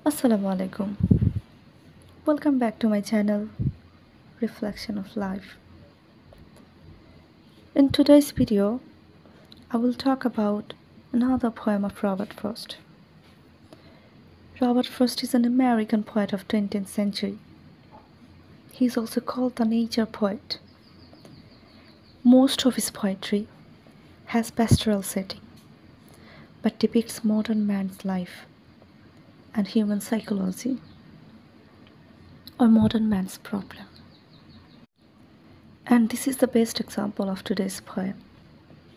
Assalamu alaikum. Welcome back to my channel Reflection of Life. In today's video, I will talk about another poem of Robert Frost. Robert Frost is an American poet of 20th century. He is also called the nature poet. Most of his poetry has pastoral setting, but depicts modern man's life and human psychology, or modern man's problem. And this is the best example of today's poem,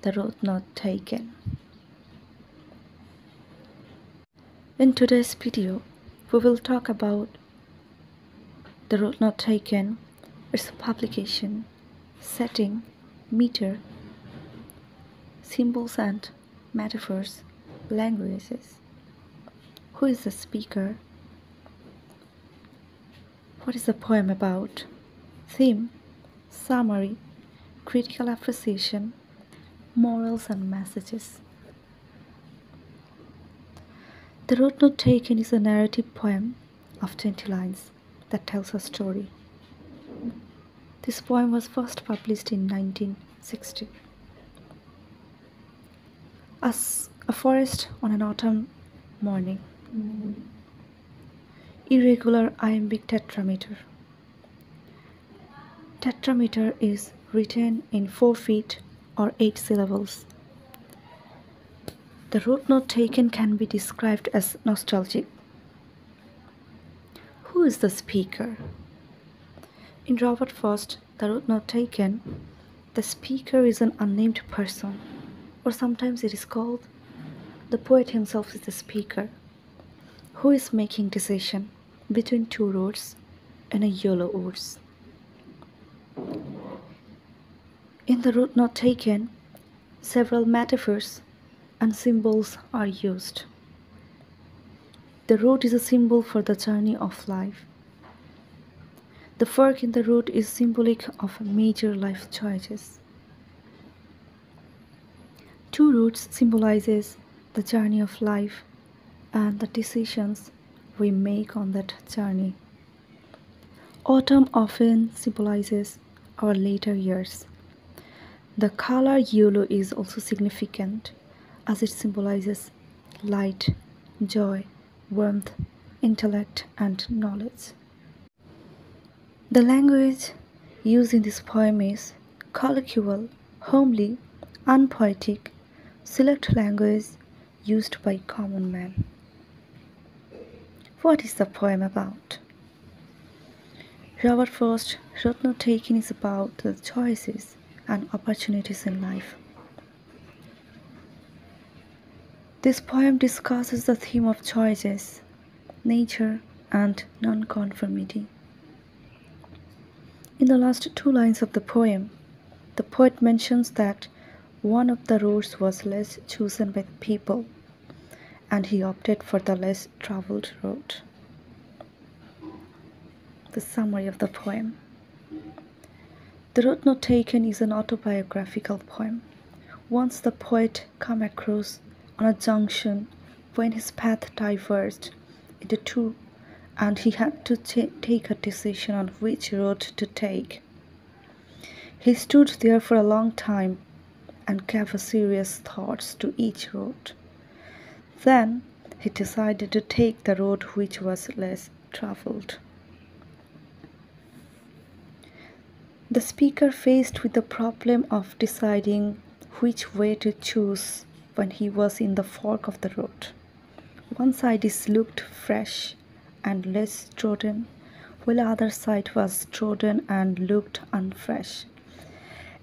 The Road Not Taken. In today's video, we will talk about The Road Not Taken, its publication, setting, meter, symbols and metaphors, languages. Who is the speaker? What is the poem about? Theme, summary, critical appreciation, morals and messages. The Road Not Taken is a narrative poem of 20 lines that tells a story. This poem was first published in 1960. As a forest on an autumn morning. Irregular iambic tetrameter. Tetrameter is written in 4 feet or 8 syllables. The road not taken can be described as nostalgic. Who is the speaker? In Robert Frost, The Road Not Taken, the speaker is an unnamed person, or sometimes it is called the poet himself is the speaker, who is making decision between two roads and a yellow horse. In The Road Not Taken, several metaphors and symbols are used. The road is a symbol for the journey of life. The fork in the road is symbolic of major life choices. Two roads symbolizes the journey of life and the decisions we make on that journey. Autumn often symbolizes our later years. The color yellow is also significant as it symbolizes light, joy, warmth, intellect, and knowledge. The language used in this poem is colloquial, homely, unpoetic, select language used by common man. What is the poem about? Robert Frost, Road Not Taken is about the choices and opportunities in life. This poem discusses the theme of choices, nature, and non-conformity. In the last 2 lines of the poem, the poet mentions that one of the roads was less chosen by the people, and he opted for the less traveled road. The summary of the poem. The Road Not Taken is an autobiographical poem. Once the poet came across on a junction when his path diverged into two and he had to take a decision on which road to take. He stood there for a long time and gave serious thoughts to each road. Then he decided to take the road which was less traveled. The speaker faced with the problem of deciding which way to choose when he was in the fork of the road. One side is looked fresh and less trodden, while the other side was trodden and looked unfresh.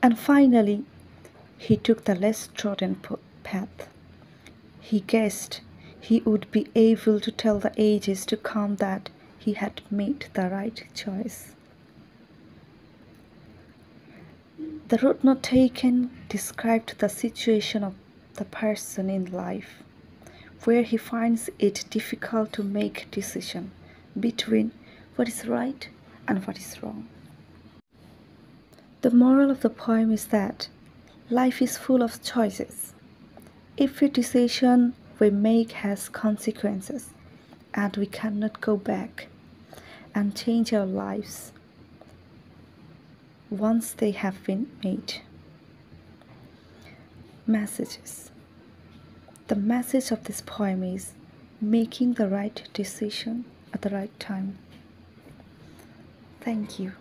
And finally, he took the less trodden path. He guessed he would be able to tell the ages to come that he had made the right choice. The Road Not Taken described the situation of the person in life, where he finds it difficult to make decision between what is right and what is wrong. The moral of the poem is that life is full of choices. Every decision we make has consequences, and we cannot go back and change our lives once they have been made. Messages. The message of this poem is making the right decision at the right time. Thank you.